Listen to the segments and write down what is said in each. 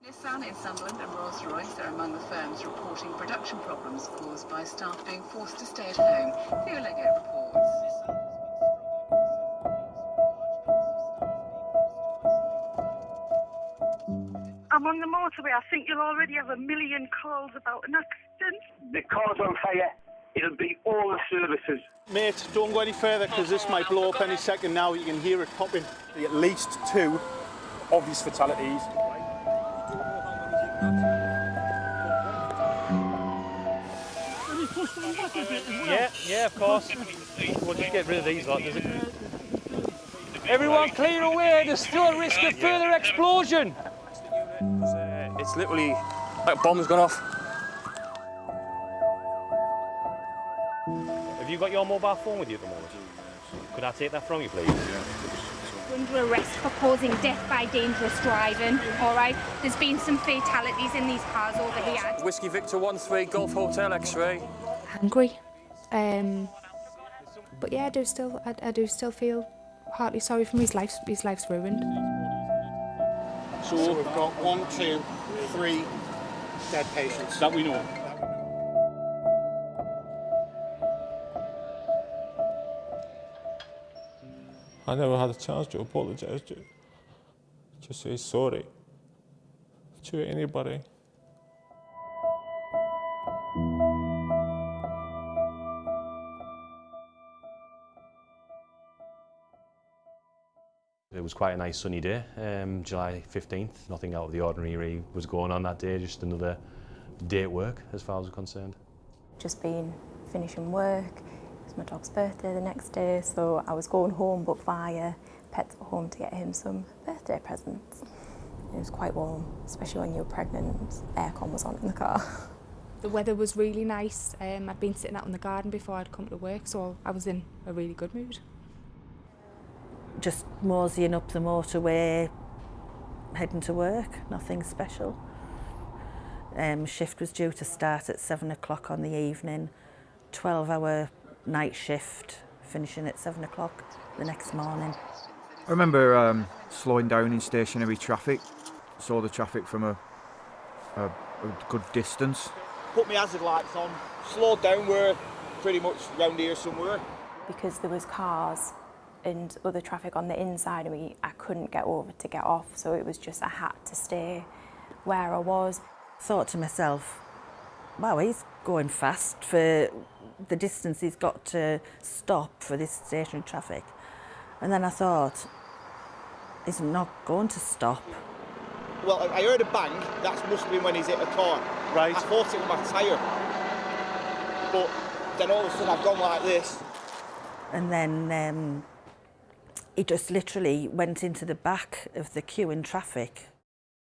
Nissan in Sunderland and Rolls-Royce are among the firms reporting production problems caused by staff being forced to stay at home. Theo Lego reports. I'm on the motorway. I think you'll already have a million calls about an accident. The car's on fire. It'll be all the services. Mate, don't go any further because this might blow up any second now. You can hear it popping. At least 2 obvious fatalities. Yeah, of course. We'll just get rid of these lot, does it? Everyone clear away, there's still a risk of further explosion. It's literally like a bomb's gone off. Have you got your mobile phone with you at the moment? Could I take that from you, please? Under arrest for causing death by dangerous driving, all right? There's been some fatalities in these cars over here. Whiskey Victor 13 Golf Hotel X-ray. Angry, but yeah, I do still feel heartily sorry for him. His life's ruined. So we've got 1, 2, 3 dead patients that we know. I never had a chance to apologise to say sorry to anybody. It was quite a nice sunny day, July 15th. Nothing out of the ordinary really was going on that day, just another day at work as far as we're concerned. Just been finishing work. It was my dog's birthday the next day, so I was going home but via Pets at Home to get him some birthday presents. It was quite warm, especially when you're pregnant. Aircon was on in the car. The weather was really nice. I'd been sitting out in the garden before I'd come to work, so I was in a really good mood. Just moseying up the motorway, heading to work, nothing special. Shift was due to start at 7 o'clock on the evening, 12-hour night shift, finishing at 7 o'clock the next morning. I remember slowing down in stationary traffic, saw the traffic from a good distance. Put my hazard lights on, slowed down, we're pretty much round here somewhere. Because there was cars and other traffic on the inside of me, I couldn't get over to get off, so it was just I had to stay where I was. Thought to myself, wow, he's going fast for the distance he's got to stop for this stationary traffic. And then I thought, he's not going to stop. Well, I heard a bang, that must have been when he's hit a car. Right. I thought it was my tyre. But then all of a sudden I've gone like this. And then he just literally went into the back of the queue in traffic.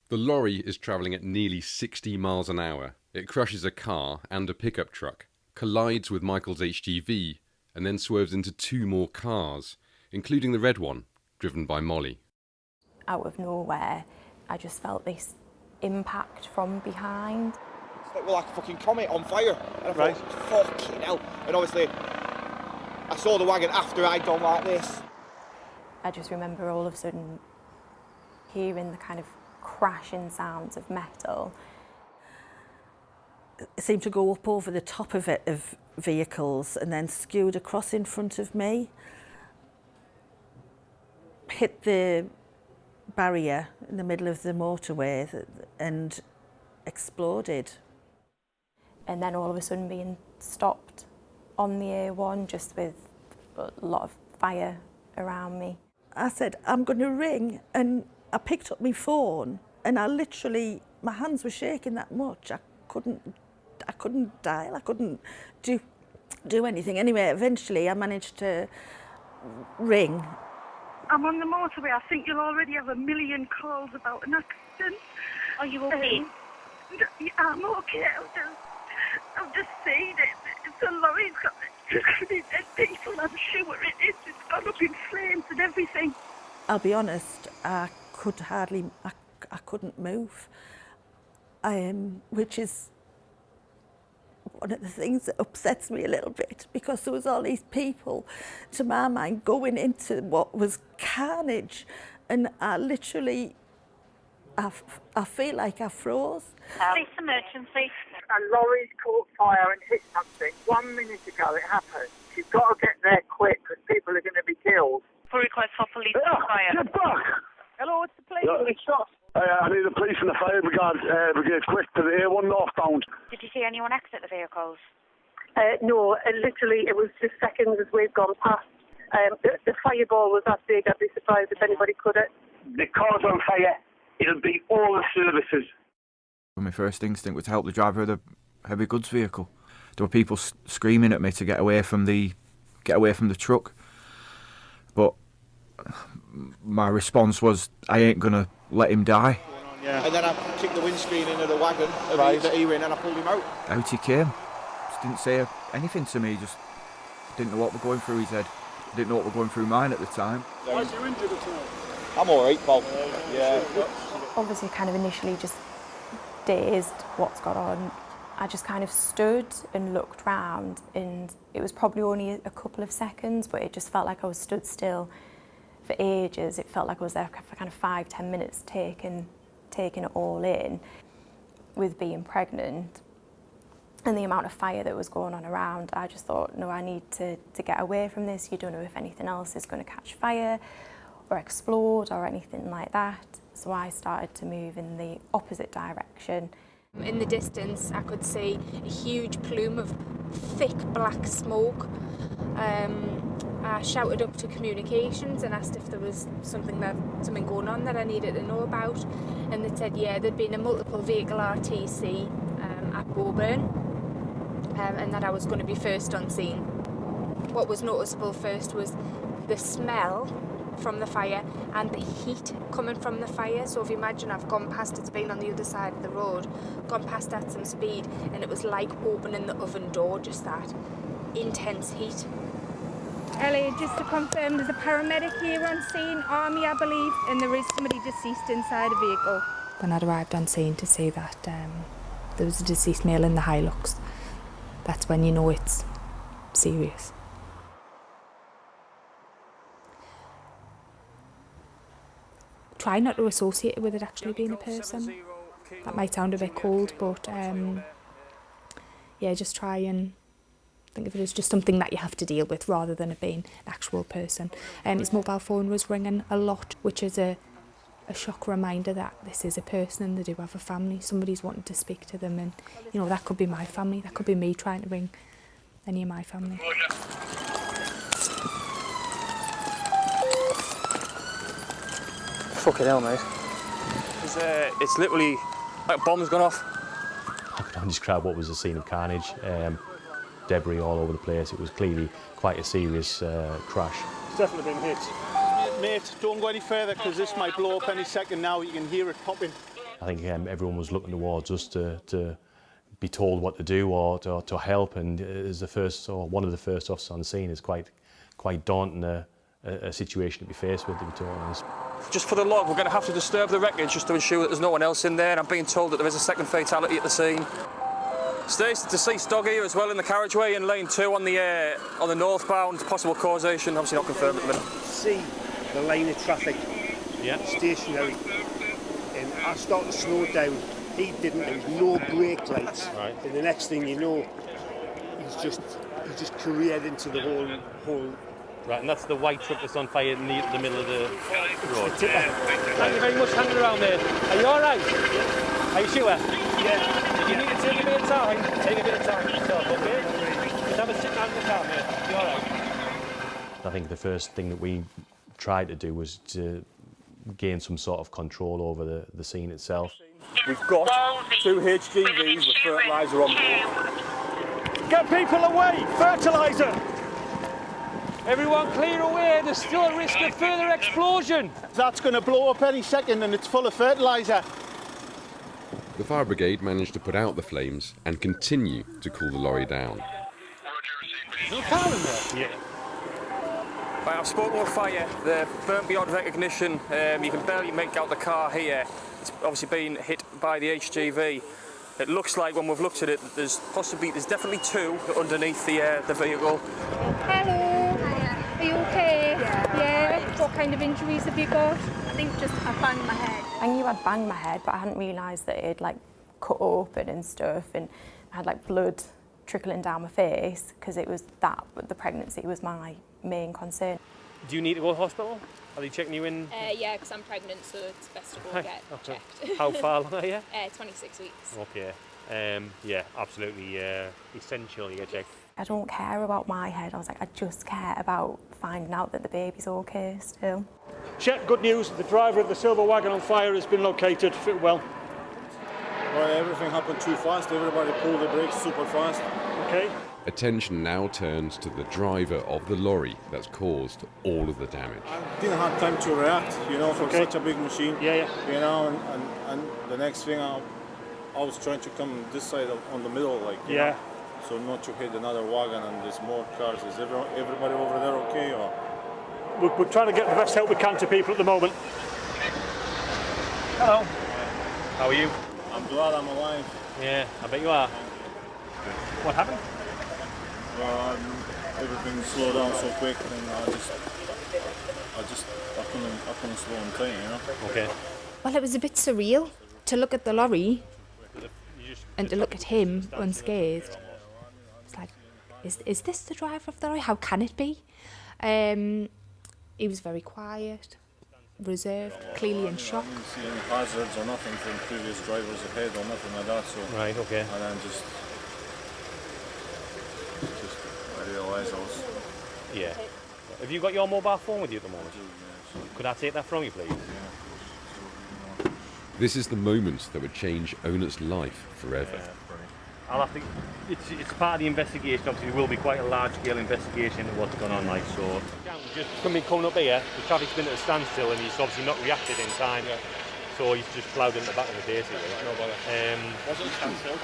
The lorry is travelling at nearly 60 miles an hour. It crushes a car and a pickup truck, collides with Michael's HGV, and then swerves into 2 more cars, including the red one, driven by Molly. Out of nowhere, I just felt this impact from behind. It's like a fucking comet on fire. And I thought, fucking hell. And obviously, I saw the wagon after I'd gone like this. I just remember all of a sudden hearing the kind of crashing sounds of metal. It seemed to go up over the top of it, of vehicles, and then skewed across in front of me. Hit the barrier in the middle of the motorway and exploded. And then all of a sudden being stopped on the A1 just with a lot of fire around me. I said, I'm going to ring, and I picked up my phone, and I literally, my hands were shaking that much. I couldn't dial, I couldn't do anything. Anyway, eventually I managed to ring. I'm on the motorway. I think you'll already have a million calls about an accident. Are you okay? Yeah, I'm okay. I'm just saying it. The lorry's got dead people. I'm sure it is. It's gone up in flames and everything. I'll be honest, I couldn't move. Which is one of the things that upsets me a little bit, because there was all these people, to my mind, going into what was carnage, and I literally I feel like I froze. Police emergency. A lorry's caught fire and hit something. 1 minute ago it happened. You've got to get there quick because people are going to be killed. For request for police and fire. Get back! Hello, it's the police. I need the police and the fire brigade quick to the A1 northbound. Did you see anyone exit the vehicles? No, literally it was just seconds as we've gone past. The fireball was that big, I'd be surprised if anybody could it. The car's on fire. It'll be all the services. My first instinct was to help the driver of the heavy goods vehicle. There were people screaming at me to get away from the truck. But my response was, I ain't gonna let him die. Yeah. And then I kicked the windscreen into the wagon that he ran and I pulled him out. Out he came. Just didn't say anything to me, just didn't know what was going through his head. Didn't know what was going through mine at the time. Was you injured at all? I'm alright, Paul. Yeah. Obviously kind of initially just dazed what's gone on. I just kind of stood and looked round, and it was probably only a couple of seconds, but it just felt like I was stood still for ages. It felt like I was there for kind of 5-10 minutes taking it all in. With being pregnant and the amount of fire that was going on around, I just thought, no, I need to get away from this. You don't know if anything else is going to catch fire or explode or anything like that. So I started to move in the opposite direction. In the distance, I could see a huge plume of thick black smoke. I shouted up to communications and asked if there was something going on that I needed to know about, and they said there'd been a multiple vehicle RTC at Boburn, and that I was going to be first on scene. What was noticeable first was the smell from the fire and the heat coming from the fire. So if you imagine, I've gone past, it's been on the other side of the road, gone past at some speed, and it was like opening the oven door, just that intense heat. Ellie, just to confirm, there's a paramedic here on scene, Army I believe, and there is somebody deceased inside a vehicle. When I'd arrived on scene to see that there was a deceased male in the Hilux, that's when you know it's serious. Try not to associate it with it actually being a person. That might sound a bit cold, but just try and think of it as just something that you have to deal with rather than it being an actual person. His mobile phone was ringing a lot, which is a shock reminder that this is a person and they do have a family. Somebody's wanting to speak to them, and that could be my family, that could be me trying to ring any of my family. Fucking hell, mate. It's literally like a bomb's gone off. I can describe what was a scene of carnage. Debris all over the place. It was clearly quite a serious crash. It's definitely been hit. Mate, don't go any further because this might blow up any second now. You can hear it popping. I think everyone was looking towards us to be told what to do or to help, and as one of the first officers on the scene, is quite daunting a situation to be faced with, to be totally honest. Just for the log, we're going to have to disturb the wreckage just to ensure that there's no one else in there, and I'm being told that there is a second fatality at the scene. Stays deceased dog here as well in the carriageway in lane 2 on the northbound. Possible causation, obviously not confirmed at the minute. See the line of traffic, stationary, and I started to slow down. He didn't. There was no brake lights, right. And the next thing you know, he just careered into the whole. Right, and that's the white truck that's on fire in the middle of the road. Thank you very much for hanging around there. Are you all right? Are you sure? Yeah. If you need to take a bit of time, take a bit of time yourself, okay? Just have a sit down in the car, mate. You all right? I think the first thing that we tried to do was to gain some sort of control over the scene itself. We've got 2 HGVs with fertiliser on board. Get people away! Fertiliser! Everyone clear away, there's still a risk of further explosion. That's going to blow up any second and it's full of fertiliser. The fire brigade managed to put out the flames and continue to cool the lorry down. Is there a car in there? Yeah. Right, I've spoken with fire. They're burnt beyond recognition. You can barely make out the car here. It's obviously been hit by the HGV. It looks like when we've looked at it, there's definitely 2 underneath the vehicle. Hello. Are you okay? Yeah. What kind of injuries have you got? I think just I banged my head. I knew I'd banged my head, but I hadn't realised that it like cut open and stuff, and I had like blood trickling down my face because it was that. But the pregnancy was my main concern. Do you need to go to hospital? Are they checking you in? Yeah, because I'm pregnant, so it's best to go get checked. How far along are you? 26 weeks. Okay. Yeah, absolutely essential you get checked. I don't care about my head. I was like, I just care about finding out that the baby's okay still. Shep, good news. The driver of the silver wagon on fire has been located. Fit well. Well, everything happened too fast. Everybody pulled the brakes super fast. Okay. Attention now turns to the driver of the lorry that's caused all of the damage. I didn't have time to react, you know, for such a big machine. Yeah. You know, and the next thing I was trying to come this side on the middle, like, you know, so not to hit another wagon and there's more cars. Is everybody over there okay? Or? We're trying to get the best help we can to people at the moment. Hello. How are you? I'm glad I'm alive. Yeah, I bet you are. What happened? Well, everything slowed down so quick, and I couldn't slow on time, you know. Okay. Well, it was a bit surreal to look at the lorry and to look at him unscathed. It's like, is this the driver of the lorry? How can it be? He was very quiet, reserved, clearly in shock. I didn't see any hazards or nothing from previous drivers ahead or nothing like that. So right, okay. And then just I realised I was. Yeah. Have you got your mobile phone with you at the moment? Could I take that from you, please? This is the moment that would change Onut's life forever. I'll have to. It's part of the investigation. Obviously, there will be quite a large-scale investigation into what's gone on. Like so, just coming up here, the traffic's been at a standstill, and he's obviously not reacted in time. Yeah. So he's just ploughed in the back of the daisy.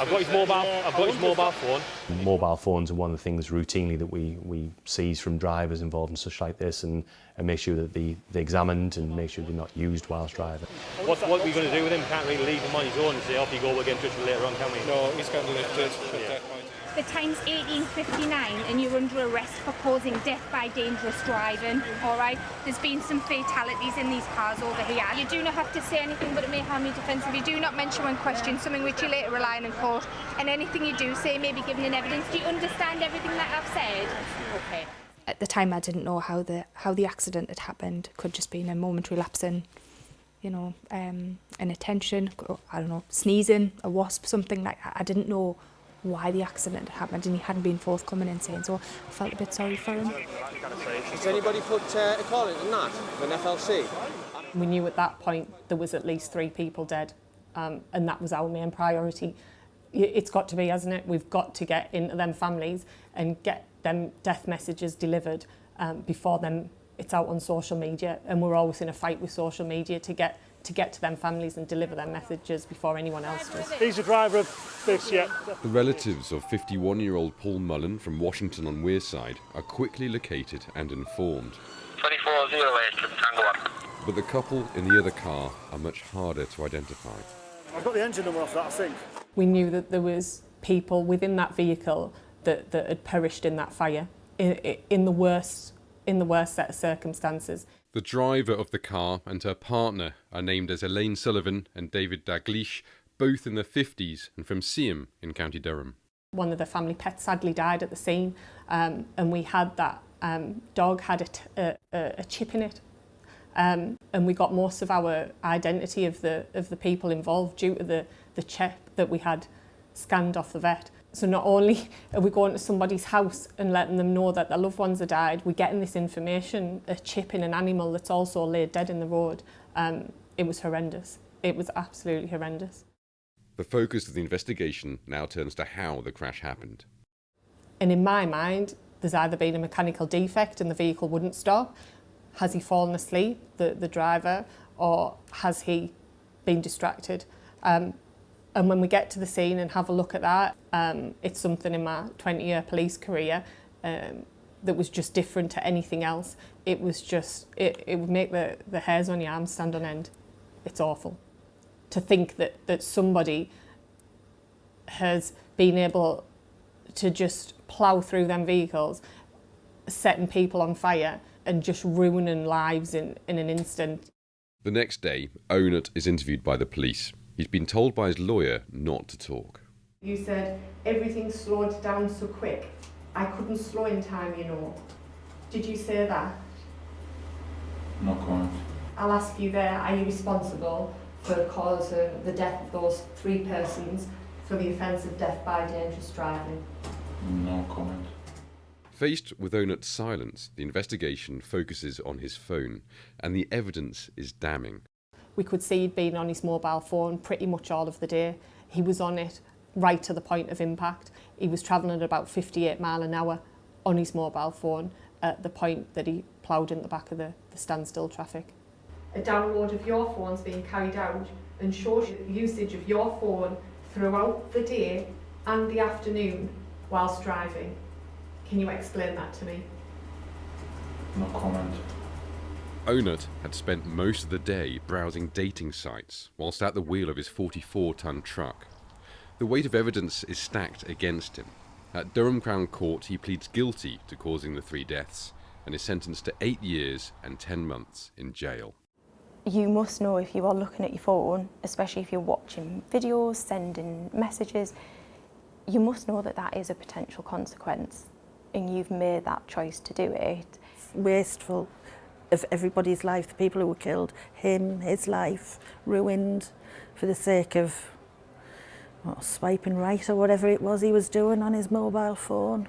I've got his mobile. I've got his mobile phone. Mobile phones are one of the things routinely that we seize from drivers involved in such like this, and make sure that they're examined and make sure they're not used whilst driving. What are we going to do with him? We can't really leave him on his own and say off you go, we'll get in touch with you later on, can we? No, he's going to lift it at that point. The time's 18:59 and you're under arrest for causing death by dangerous driving, all right? There's been some fatalities in these cars over here. You do not have to say anything but it may harm your defence if you do not mention when questioned, something which you later rely on in court, and anything you do say may be given in evidence. Do you understand everything that I've said? Okay. At the time, I didn't know how the accident had happened. Could just been a momentary lapse in, inattention. I don't know, sneezing, a wasp, something like that. I didn't know why the accident had happened, and he hadn't been forthcoming in saying so. I felt a bit sorry for him. Has anybody put a call in on that, an FLC? We knew at that point there was at least 3 people dead, and that was our main priority. It's got to be, hasn't it? We've got to get into them families and get them death messages delivered before them it's out on social media, and we're always in a fight with social media to get to them families and deliver their messages before anyone else does. He's the driver of this, yeah. The relatives of 51-year-old Paul Mullen from Washington on Wearside are quickly located and informed. 2408 Tango 1. But the couple in the other car are much harder to identify. I've got the engine number off that, I think. We knew that there was people within that vehicle that had perished in that fire in the worst set of circumstances. The driver of the car and her partner are named as Elaine Sullivan and David Dalglish, both in their 50s and from Seaham in County Durham. One of the family pets sadly died at the scene, and we had that dog had a chip in it, and we got most of our identity of the people involved due to the chip that we had scanned off the vet. So not only are we going to somebody's house and letting them know that their loved ones have died, we're getting this information, a chip in an animal that's also laid dead in the road. It was horrendous. It was absolutely horrendous. The focus of the investigation now turns to how the crash happened. And in my mind, there's either been a mechanical defect and the vehicle wouldn't stop. Has he fallen asleep, the driver, or has he been distracted? And when we get to the scene and have a look at that, it's something in my 20-year police career that was just different to anything else. It was just, it would make the hairs on your arms stand on end. It's awful. To think that somebody has been able to just plough through them vehicles, setting people on fire and just ruining lives in an instant. The next day, Onut is interviewed by the police. He's been told by his lawyer not to talk. You said everything slowed down so quick. I couldn't slow in time, you know. Did you say that? No comment. I'll ask you there, are you responsible for causing the death of those 3 persons for the offence of death by dangerous driving? No comment. Faced with Onut's silence, the investigation focuses on his phone, and the evidence is damning. We could see he'd been on his mobile phone pretty much all of the day. He was on it right to the point of impact. He was travelling at about 58 miles an hour on his mobile phone at the point that he ploughed in the back of the standstill traffic. A download of your phone's being carried out and shows the usage of your phone throughout the day and the afternoon whilst driving. Can you explain that to me? No comment. Onut had spent most of the day browsing dating sites whilst at the wheel of his 44-ton truck. The weight of evidence is stacked against him. At Durham Crown Court, he pleads guilty to causing the 3 deaths and is sentenced to 8 years and 10 months in jail. You must know if you are looking at your phone, especially if you're watching videos, sending messages, you must know that that is a potential consequence and you've made that choice to do it. It's wasteful of everybody's life, the people who were killed, him, his life, ruined for the sake of swiping right or whatever it was he was doing on his mobile phone.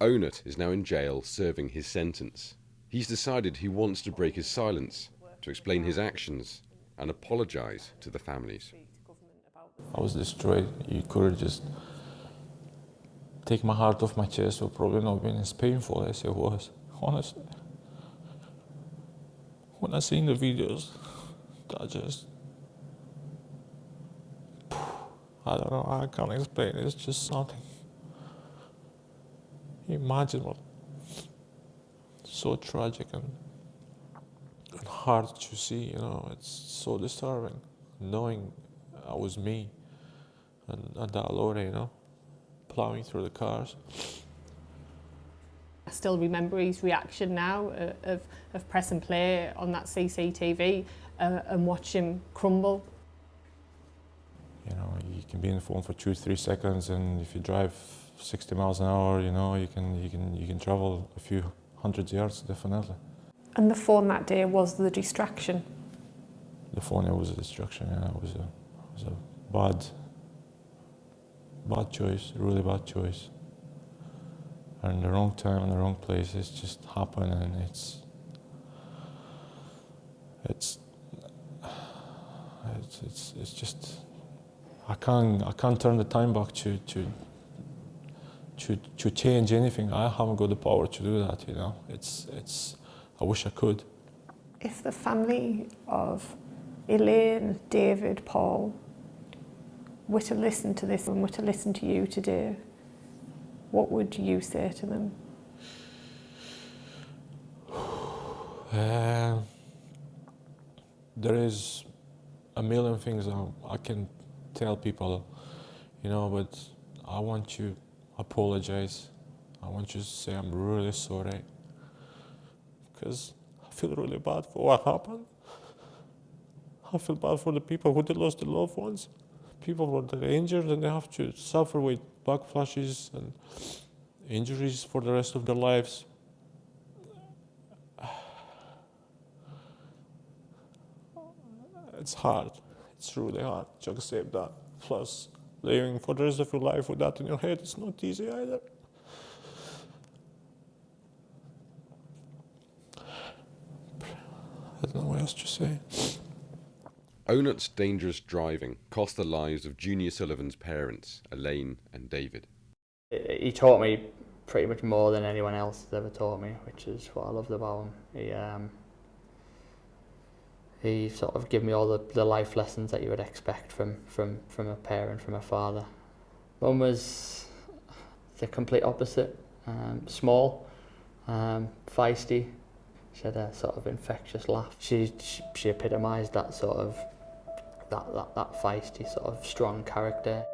Onut is now in jail serving his sentence. He's decided he wants to break his silence, to explain his actions and apologise to the families. I was destroyed. You could have just take my heart off my chest. It would probably not been as painful as it was, honestly. When I seen the videos, that just, I don't know, I can't explain it. It's just something. Imagine what, so tragic and hard to see, you know, it's so disturbing, knowing I was me and that Lorry, you know, plowing through the cars. I still remember his reaction now of press and play on that CCTV and watch him crumble. You know, you can be in the phone for 2-3 seconds, and if you drive 60 miles an hour, you know, you can travel a few hundred yards, definitely. And the phone that day was the distraction? The phone, it was a distraction, yeah. It was a bad choice, really bad choice. And the wrong time and the wrong place, it's just happened, and it's just, I can't turn the time back to change anything. I haven't got the power to do that, you know. I wish I could. If the family of Elaine, David, Paul were to listen to this and were to listen to you today, what would you say to them? There is a million things I can tell people, you know, but I want to apologize. I want you to say I'm really sorry, because I feel really bad for what happened. I feel bad for the people who lost their loved ones, people who are injured and they have to suffer with backflashes and injuries for the rest of their lives. It's hard. It's really hard to accept that. Plus, living for the rest of your life with that in your head, it's not easy either. I don't know what else to say. Onut's dangerous driving cost the lives of Junior Sullivan's parents, Elaine and David. He taught me pretty much more than anyone else has ever taught me, which is what I loved about him. He sort of gave me all the life lessons that you would expect from a parent, from a father. Mum was the complete opposite. Small, feisty. She had a sort of infectious laugh. She epitomised that sort of that feisty, sort of strong character.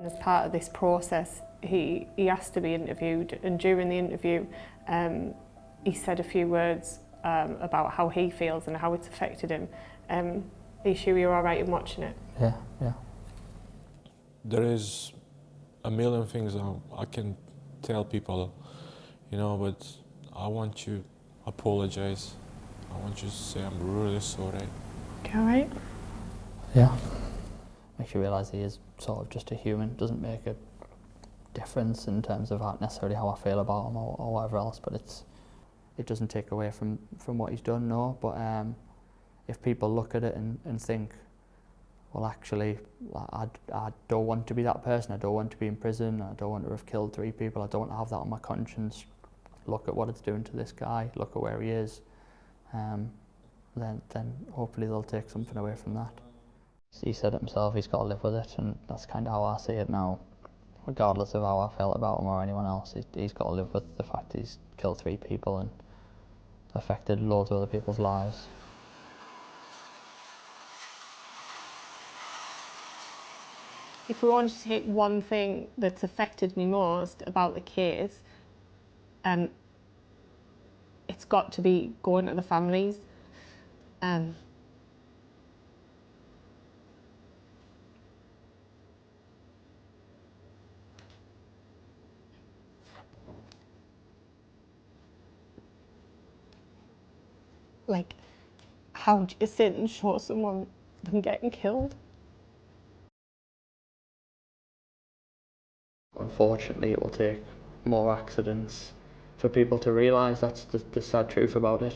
As part of this process, he asked to be interviewed, and during the interview, he said a few words about how he feels and how it's affected him. Are you sure you're all right in watching it? Yeah, yeah. There is a million things I can tell people, you know, but I want to apologize. I want you to say I'm really sorry. All right. Yeah. Makes you realise he is sort of just a human. Doesn't make a difference in terms of necessarily how I feel about him or whatever else, but it doesn't take away from what he's done, no. But if people look at it and think, well, actually, I don't want to be that person. I don't want to be in prison. I don't want to have killed 3 people. I don't want to have that on my conscience. Look at what it's doing to this guy. Look at where he is. Then hopefully they'll take something away from that. He said it himself. He's got to live with it, and that's kind of how I see it now. Regardless of how I felt about him or anyone else, he's got to live with the fact he's killed 3 people and affected loads of other people's lives. If we wanted to take one thing that's affected me most about the case, it's got to be going to the families. Like, how do you sit and show someone them getting killed? Unfortunately, it will take more accidents for people to realise that's the sad truth about it.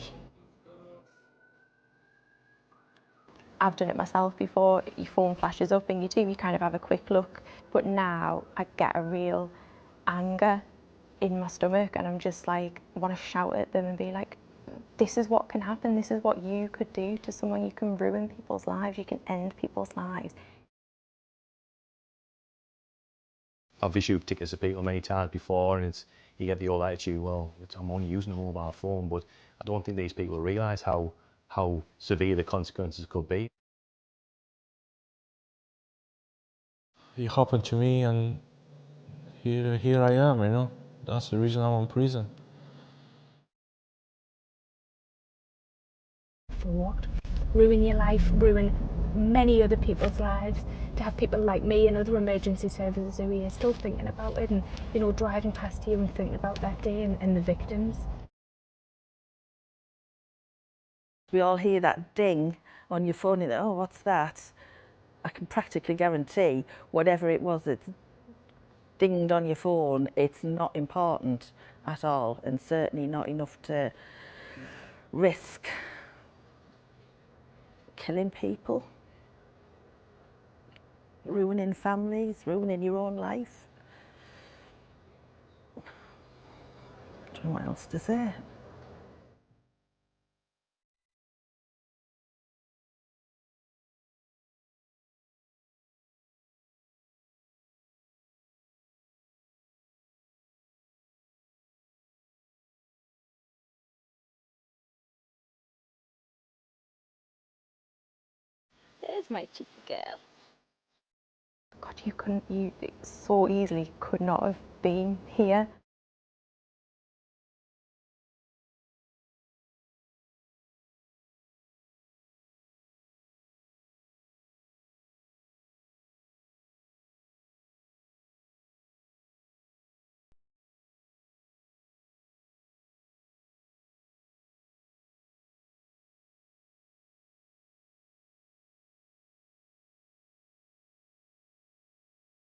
I've done it myself before. Your phone flashes up and you kind of have a quick look. But now I get a real anger in my stomach and I'm just like, I want to shout at them and be like, this is what can happen. This is what you could do to someone. You can ruin people's lives. You can end people's lives. I've issued tickets to people many times before, and you get the old attitude, well, I'm only using a mobile phone, but I don't think these people realise how severe the consequences could be. It happened to me, and here I am, you know. That's the reason I'm in prison. For what? Ruin your life, ruin many other people's lives. To have people like me and other emergency services who are here still thinking about it and, you know, driving past here and thinking about that day and the victims. We all hear that ding on your phone and oh, what's that? I can practically guarantee whatever it was that dinged on your phone, it's not important at all, and certainly not enough to risk killing people, ruining families, ruining your own life. I don't know what else to say. There's my cheeky girl. God, you so easily could not have been here.